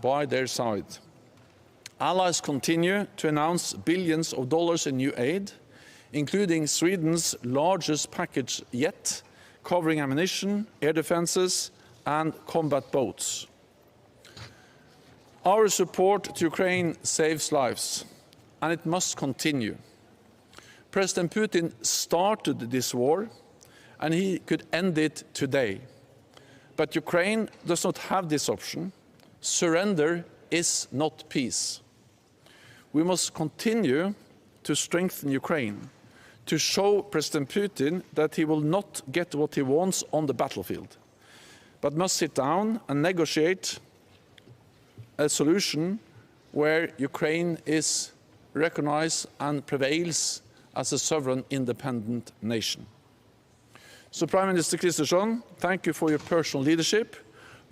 by their side. Allies continue to announce billions of dollars in new aid, including Sweden's largest package yet, covering ammunition, air defences and combat boats. Our support to Ukraine saves lives, and it must continue. President Putin started this war, and he could end it today. But Ukraine does not have this option. Surrender is not peace. We must continue to strengthen Ukraine, to show President Putin that he will not get what he wants on the battlefield, but must sit down and negotiate a solution where Ukraine is recognized and prevails as a sovereign, independent nation. So, Prime Minister Kristersson, thank you for your personal leadership.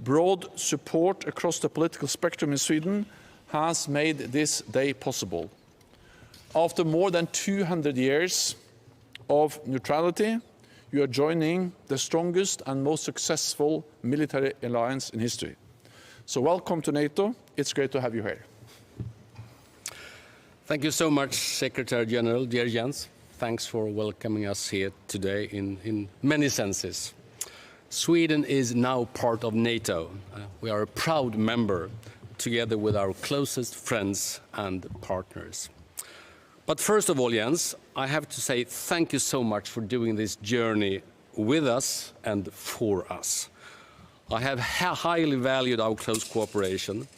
Broad support across the political spectrum in Sweden has made this day possible. After more than 200 years of neutrality, you are joining the strongest and most successful military alliance in history. So welcome to NATO. It's great to have you here. Thank you so much, Secretary General, dear Jens. Thanks for welcoming us here today in many senses. Sweden is now part of NATO. We are a proud member, together with our closest friends and partners. But first of all, Jens, I have to say thank you so much for doing this journey with us and for us. I have highly valued our close cooperation.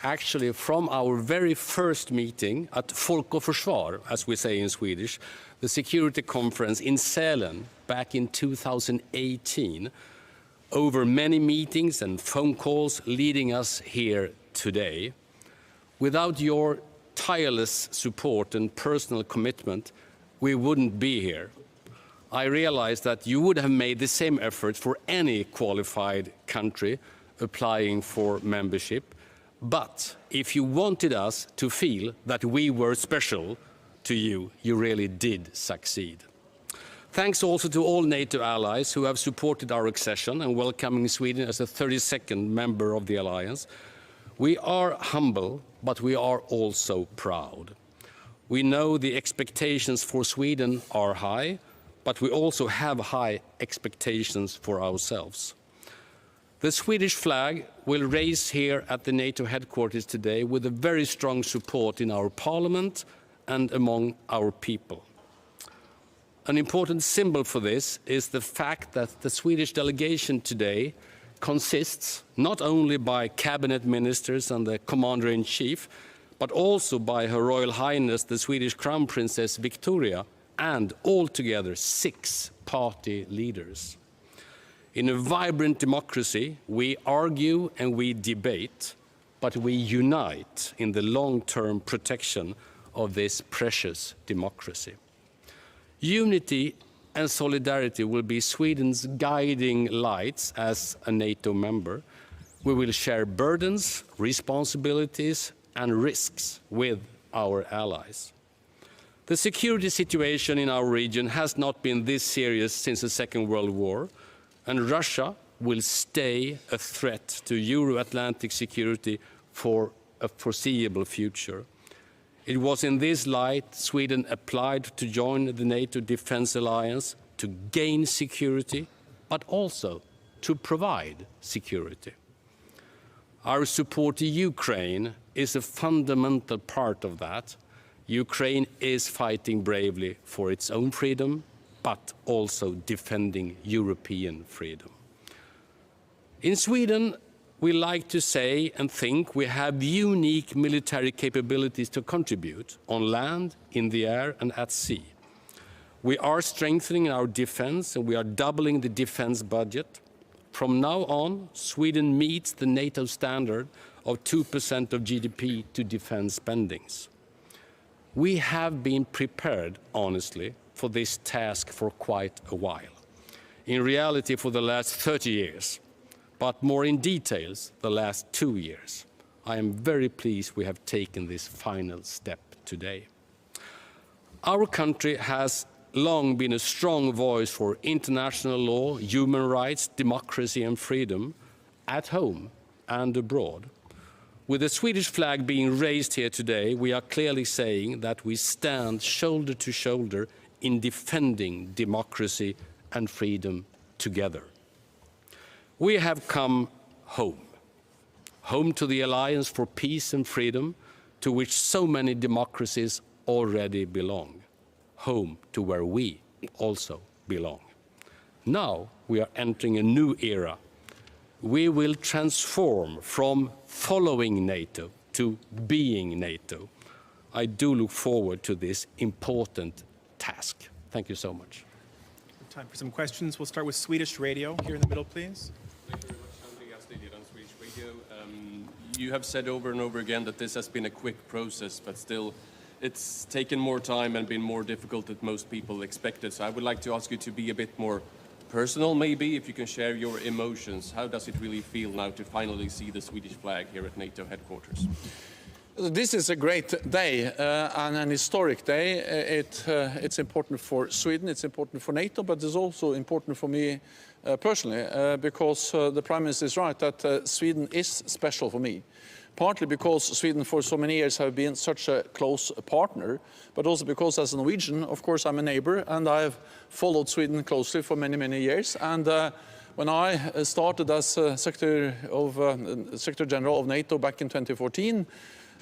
Actually, from our very first meeting at Folk och Försvar, as we say in Swedish, the security conference in Sälen back in 2018, over many meetings and phone calls leading us here today. Without your tireless support and personal commitment, we wouldn't be here. I realize that you would have made the same effort for any qualified country applying for membership. But if you wanted us to feel that we were special to you, you really did succeed. Thanks also to all NATO allies who have supported our accession and welcoming Sweden as a 32nd member of the alliance. We are humble, but we are also proud. We know the expectations for Sweden are high, but we also have high expectations for ourselves. The Swedish flag will raise here at the NATO headquarters today with a very strong support in our parliament and among our people. An important symbol for this is the fact that the Swedish delegation today consists not only by cabinet ministers and the commander-in-chief, but also by Her Royal Highness the Swedish Crown Princess Victoria and altogether 6 party leaders. In a vibrant democracy, we argue and we debate, but we unite in the long-term protection of this precious democracy. Unity and solidarity will be Sweden's guiding lights as a NATO member. We will share burdens, responsibilities and risks with our allies. The security situation in our region has not been this serious since the Second World War, and Russia will stay a threat to Euro-Atlantic security for a foreseeable future. It was in this light Sweden applied to join the NATO Defence Alliance to gain security, but also to provide security. Our support to Ukraine is a fundamental part of that. Ukraine is fighting bravely for its own freedom, but also defending European freedom. In Sweden, we like to say and think we have unique military capabilities to contribute on land, in the air and at sea. We are strengthening our defence and we are doubling the defence budget. From now on, Sweden meets the NATO standard of 2% of GDP to defence spendings. We have been prepared, honestly, for this task for quite a while. In reality, for the last 30 years, but more in details, the last 2 years. I am very pleased we have taken this final step today. Our country has long been a strong voice for international law, human rights, democracy and freedom, at home and abroad. With the Swedish flag being raised here today, we are clearly saying that we stand shoulder to shoulder in defending democracy and freedom together. We have come home, home to the Alliance for Peace and Freedom, to which so many democracies already belong, home to where we also belong. Now we are entering a new era. We will transform from following NATO to being NATO. I do look forward to this important task. Thank you so much. Time for some questions. We'll start with Swedish radio here in the middle, please. Thank you very much, Andreas Lilja on Swedish Radio. You have said over and over again that this has been a quick process, but still it's taken more time and been more difficult than most people expected. So I would like to ask you to be a bit more personal, maybe, if you can share your emotions. How does it really feel now to finally see the Swedish flag here at NATO headquarters? This is a great day and an historic day. It's important for Sweden, it's important for NATO, but it's also important for me personally because the Prime Minister is right that Sweden is special for me. Partly because Sweden for so many years have been such a close partner, but also because as a Norwegian, of course, I'm a neighbor and I've followed Sweden closely for many, many years. And when I started as Secretary General of NATO back in 2014,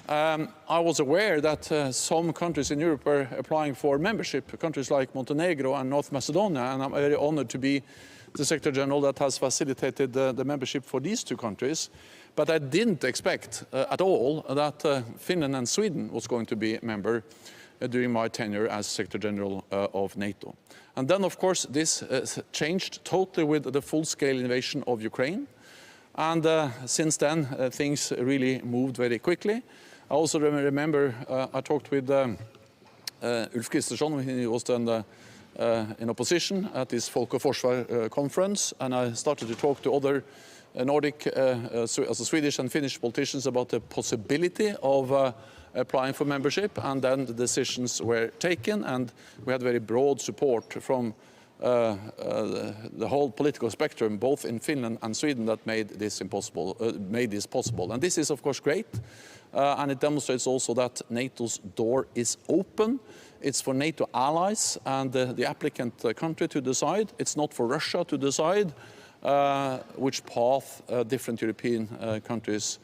I was aware that some countries in Europe were applying for membership, countries like Montenegro and North Macedonia, and I'm very honored to be the Secretary General that has facilitated the membership for these two countries. But I didn't expect at all that Finland and Sweden was going to be a member during my tenure as Secretary General of NATO. And then, of course, this changed totally with the full-scale invasion of Ukraine. And since then, things really moved very quickly. I also remember I talked with Ulf Kristersson when he was then in opposition at this Folk og Forsvar conference, and I started to talk to other Nordic, Swedish and Finnish politicians about the possibility of applying for membership, and then the decisions were taken, and we had very broad support from the whole political spectrum, both in Finland and Sweden, that made this possible. And this is, of course, great, and it demonstrates also that NATO's door is open. It's for NATO allies and the applicant country to decide. It's not for Russia to decide which path different European countries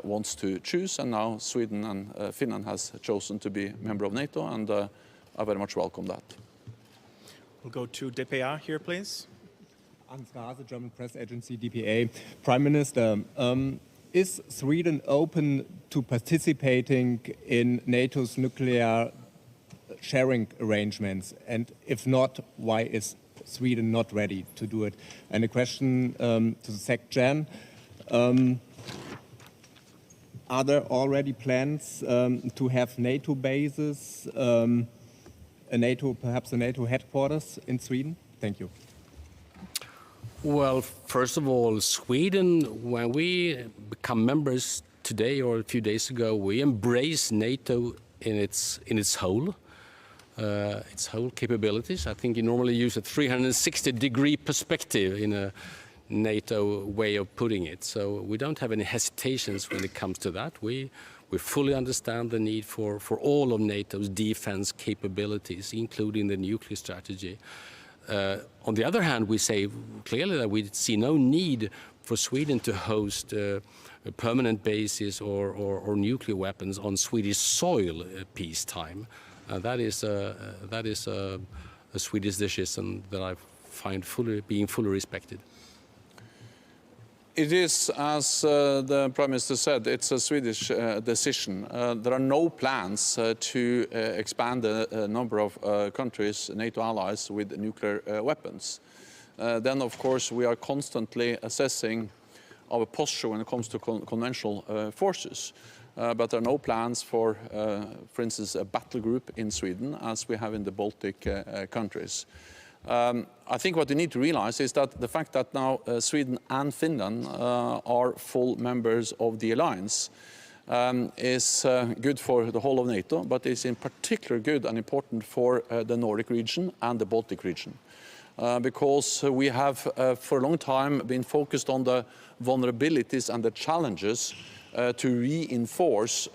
wants to choose. And now Sweden and Finland has chosen to be a member of NATO, and I very much welcome that. We'll go to DPA here, please. Hans Rase, German press agency DPA. Prime Minister, is Sweden open to participating in NATO's nuclear sharing arrangements? And if not, why is Sweden not ready to do it? And a question to the SecGen. Are there already plans to have NATO bases, perhaps a NATO headquarters in Sweden? Thank you. Well, first of all, Sweden, when we become members today or a few days ago, we embrace NATO in its whole capabilities. I think you normally use a 360-degree perspective in a NATO way of putting it. So we don't have any hesitations when it comes to that. We fully understand the need for all of NATO's defense capabilities, including the nuclear strategy. On the other hand, we say clearly that we see no need for Sweden to host permanent bases or nuclear weapons on Swedish soil at peacetime. That is a Swedish decision that I find being fully respected. It is, as the Prime Minister said, it's a Swedish decision. There are no plans to expand the number of countries, NATO allies, with nuclear weapons. Then, of course, we are constantly assessing our posture when it comes to conventional forces. But there are no plans for instance, a battle group in Sweden, as we have in the Baltic countries. I think what we need to realize is that the fact that now Sweden and Finland are full members of the alliance is good for the whole of NATO, but is in particular good and important for the Nordic region and the Baltic region. Because we have for a long time been focused on the vulnerabilities and the challenges to reinforce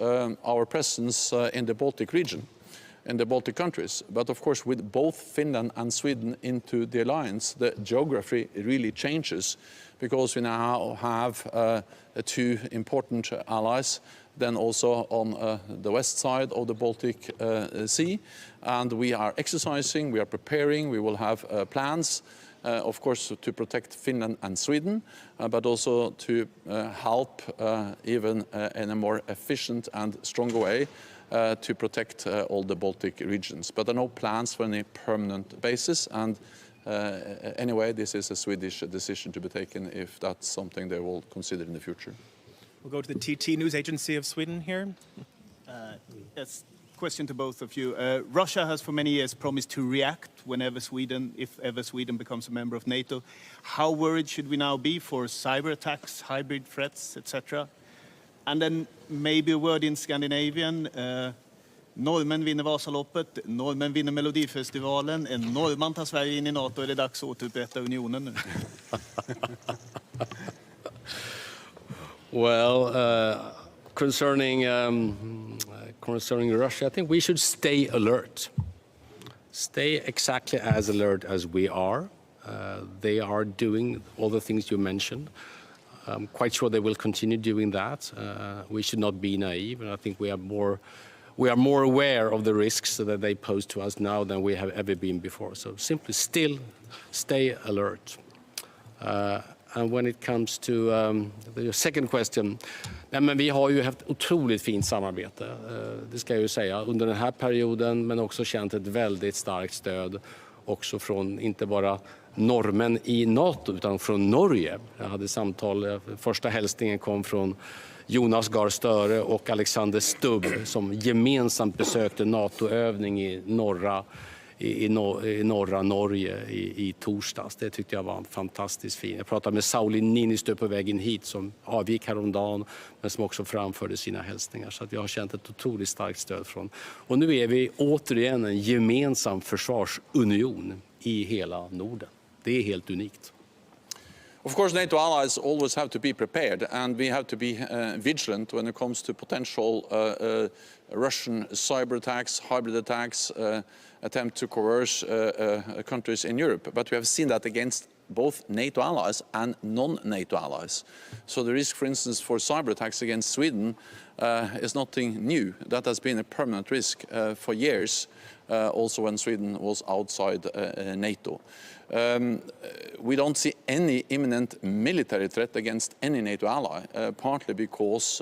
our presence in the Baltic region, in the Baltic countries. But of course, with both Finland and Sweden into the alliance, the geography really changes, because we now have two important allies, then also on the west side of the Baltic Sea. And we are exercising, we are preparing, we will have plans, of course, to protect Finland and Sweden, but also to help even in a more efficient and stronger way to protect all the Baltic regions. But there are no plans for any permanent basis, and anyway, this is a Swedish decision to be taken if that's something they will consider in the future. We'll go to the TT News Agency of Sweden here. Yes, question to both of you. Russia has for many years promised to react whenever Sweden, if ever Sweden becomes a member of NATO. How worried should we now be for cyber attacks, hybrid threats, etc.? And then maybe a word in Scandinavian. Norrmän vinner Vasaloppet, norrmän vinner Melodifestivalen, en norrman tar Sverige in i NATO, är det dags att återupprätta unionen nu? Well, concerning Russia, I think we should stay alert. Stay exactly as alert as we are. They are doing all the things you mentioned. I'm quite sure they will continue doing that. We should not be naive, and I think we are more aware of the risks that they pose to us now than we have ever been before. So simply still stay alert. And when it comes to the second question, men vi har ju haft otroligt fint samarbete, det ska jag ju säga, under den här perioden, men också känt ett väldigt starkt stöd också från inte bara norrmän i NATO utan från Norge. Jag hade samtal, första hälsningen kom från Jonas Gahr Støre och Alexander Stubb som gemensamt besökte NATO-övning i norra Norge i torsdags. Det tyckte jag var fantastiskt fint. Jag pratade med Sauli Niinistö på vägen hit som avgick häromdagen men som också framförde sina hälsningar. Så att jag har känt ett otroligt starkt stöd från. Och nu är vi återigen en gemensam försvarsunion i hela Norden. Det är helt unikt. Of course, NATO allies always have to be prepared, and we have to be vigilant when it comes to potential Russian cyber attacks, hybrid attacks, attempt to coerce countries in Europe. But we have seen that against both NATO allies and non-NATO allies. So the risk, for instance, for cyber attacks against Sweden is nothing new. That has been a permanent risk for years, also when Sweden was outside NATO. We don't see any imminent military threat against any NATO ally, partly because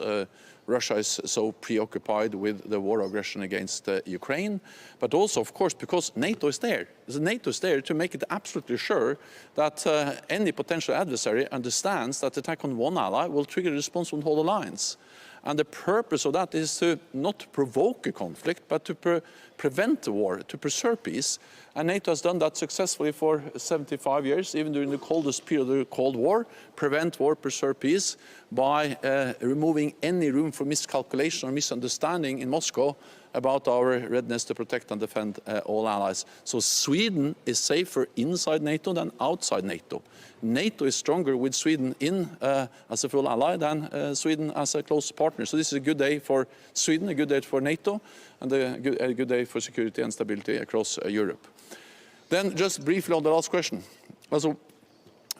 Russia is so preoccupied with the war aggression against Ukraine, but also, of course, because NATO is there. NATO is there to make it absolutely sure that any potential adversary understands that attack on one ally will trigger a response from the whole alliance. And the purpose of that is to not provoke a conflict, but to prevent the war, to preserve peace. And NATO has done that successfully for 75 years, even during the coldest period of the Cold War, prevent war, preserve peace, by removing any room for miscalculation or misunderstanding in Moscow about our readiness to protect and defend all allies. So Sweden is safer inside NATO than outside NATO. NATO is stronger with Sweden in as a full ally than Sweden as a close partner. So this is a good day for Sweden, a good day for NATO, and a good day for security and stability across Europe. Then just briefly on the last question. Also,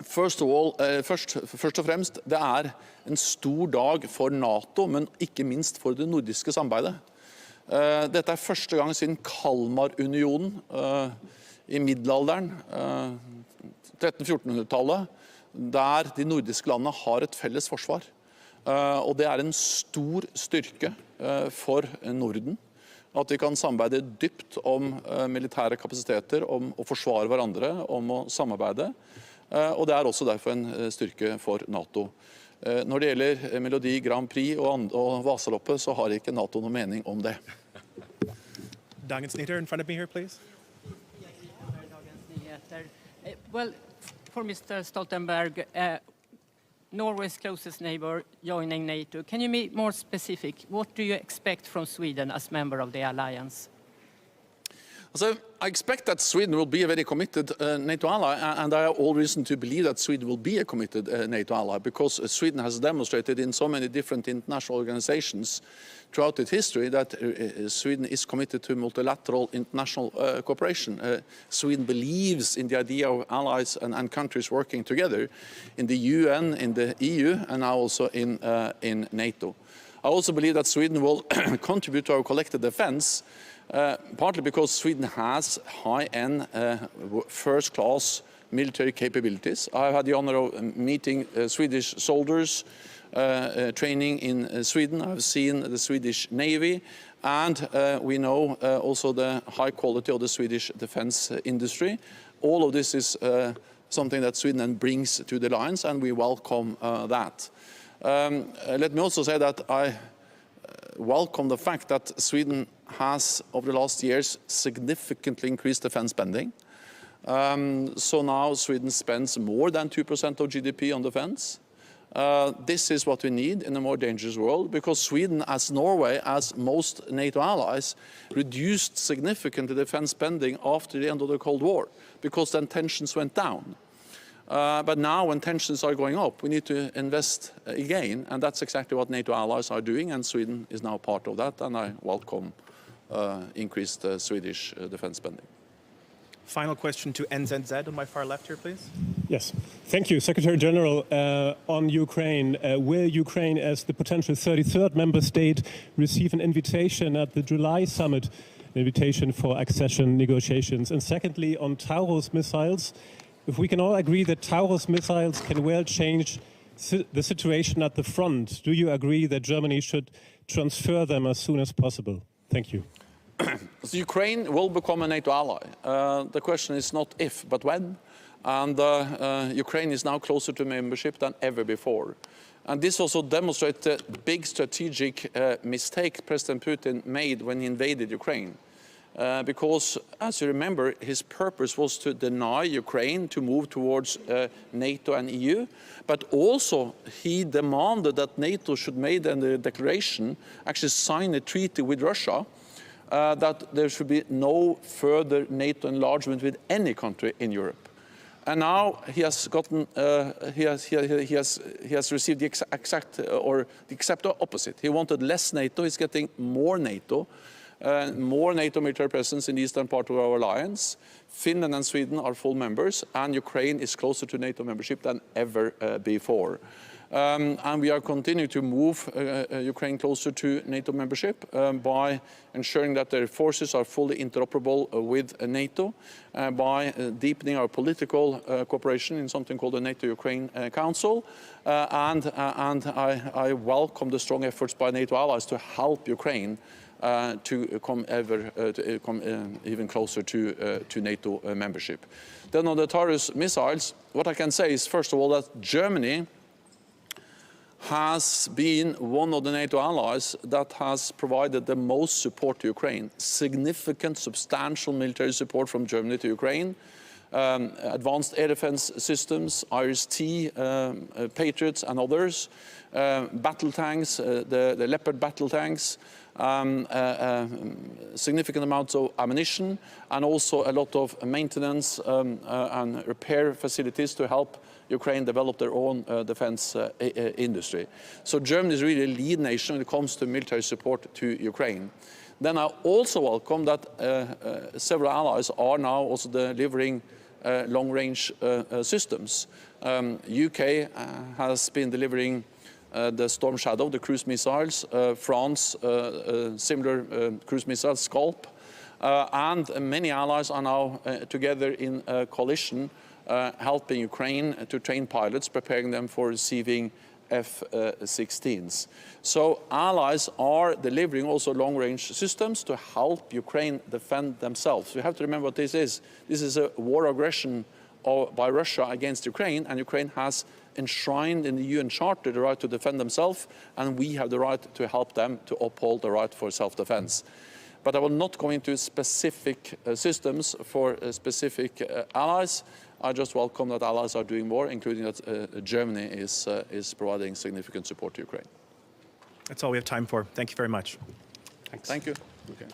først og fremst, det en stor dag for NATO, men ikke minst for det nordiske samarbeidet. Dette første gang siden Kalmarunionen i middelalderen, 1300-1400-tallet, der de nordiske landene har et felles forsvar. Og det en stor styrke for Norden, at vi kan samarbeide dypt om militære kapasiteter, om å forsvare hverandre, om å samarbeide. Og det også derfor en styrke for NATO. Når det gjelder Melodi Grand Prix og Vasaloppet, så har ikke NATO noen mening om det. Dagens Nyheter in front of me here, please. Well, for Mr. Stoltenberg, Norway's closest neighbor joining NATO. Can you be more specific? What do you expect from Sweden as member of the alliance? So I expect that Sweden will be a very committed NATO ally, and I have all reason to believe that Sweden will be a committed NATO ally, because Sweden has demonstrated in so many different international organizations throughout its history that Sweden is committed to multilateral international cooperation. Sweden believes in the idea of allies and countries working together in the UN, in the EU, and now also in NATO. I also believe that Sweden will contribute to our collective defense, partly because Sweden has high-end, first-class military capabilities. I've had the honor of meeting Swedish soldiers training in Sweden. I've seen the Swedish Navy, and we know also the high quality of the Swedish defense industry. All of this is something that Sweden then brings to the alliance, and we welcome that. Let me also say that I welcome the fact that Sweden has, over the last years, significantly increased defense spending. So now Sweden spends more than 2% of GDP on defense. This is what we need in a more dangerous world, because Sweden, as Norway, as most NATO allies, reduced significantly defense spending after the end of the Cold War, because then tensions went down. But now, when tensions are going up, we need to invest again, and that's exactly what NATO allies are doing, and Sweden is now part of that, and I welcome increased Swedish defense spending. Final question to NZZ on my far left here, please. Yes, thank you, Secretary General. On Ukraine, will Ukraine, as the potential 33rd member state, receive an invitation at the July summit, an invitation for accession negotiations? And secondly, on Taurus missiles, if we can all agree that Taurus missiles can well change the situation at the front, do you agree that Germany should transfer them as soon as possible? Thank you. So Ukraine will become a NATO ally. The question is not if, but when. And Ukraine is now closer to membership than ever before. And this also demonstrates the big strategic mistake President Putin made when he invaded Ukraine. Because, as you remember, his purpose was to deny Ukraine to move towards NATO and EU, but also he demanded that NATO should make a declaration, actually sign a treaty with Russia, that there should be no further NATO enlargement with any country in Europe. And now he has gotten, he has received the exact opposite. He wanted less NATO. He's getting more NATO military presence in the eastern part of our alliance. Finland and Sweden are full members, and Ukraine is closer to NATO membership than ever before. And we are continuing to move Ukraine closer to NATO membership by ensuring that their forces are fully interoperable with NATO, by deepening our political cooperation in something called the NATO-Ukraine Council. And I welcome the strong efforts by NATO allies to help Ukraine to come even closer to NATO membership. Then on the Taurus missiles, what I can say is, first of all, that Germany has been one of the NATO allies that has provided the most support to Ukraine. Significant, substantial military support from Germany to Ukraine. Advanced air defense systems, IRIS-T, Patriots and others. Battle tanks, the Leopard battle tanks. Significant amounts of ammunition, and also a lot of maintenance and repair facilities to help Ukraine develop their own defense industry. So Germany is really a lead nation when it comes to military support to Ukraine. Then I also welcome that several allies are now also delivering long-range systems. UK has been delivering the Storm Shadow, the cruise missiles, France, similar cruise missiles, Scalp, and many allies are now together in a coalition helping Ukraine to train pilots, preparing them for receiving F-16s. So allies are delivering also long-range systems to help Ukraine defend themselves. We have to remember what this is. This is a war aggression by Russia against Ukraine, and Ukraine has enshrined in the UN Charter the right to defend themselves, and we have the right to help them to uphold the right for self-defense. But I will not go into specific systems for specific allies. I just welcome that allies are doing more, including that Germany is providing significant support to Ukraine. That's all we have time for. Thank you very much. Thanks. Thank you. Okay.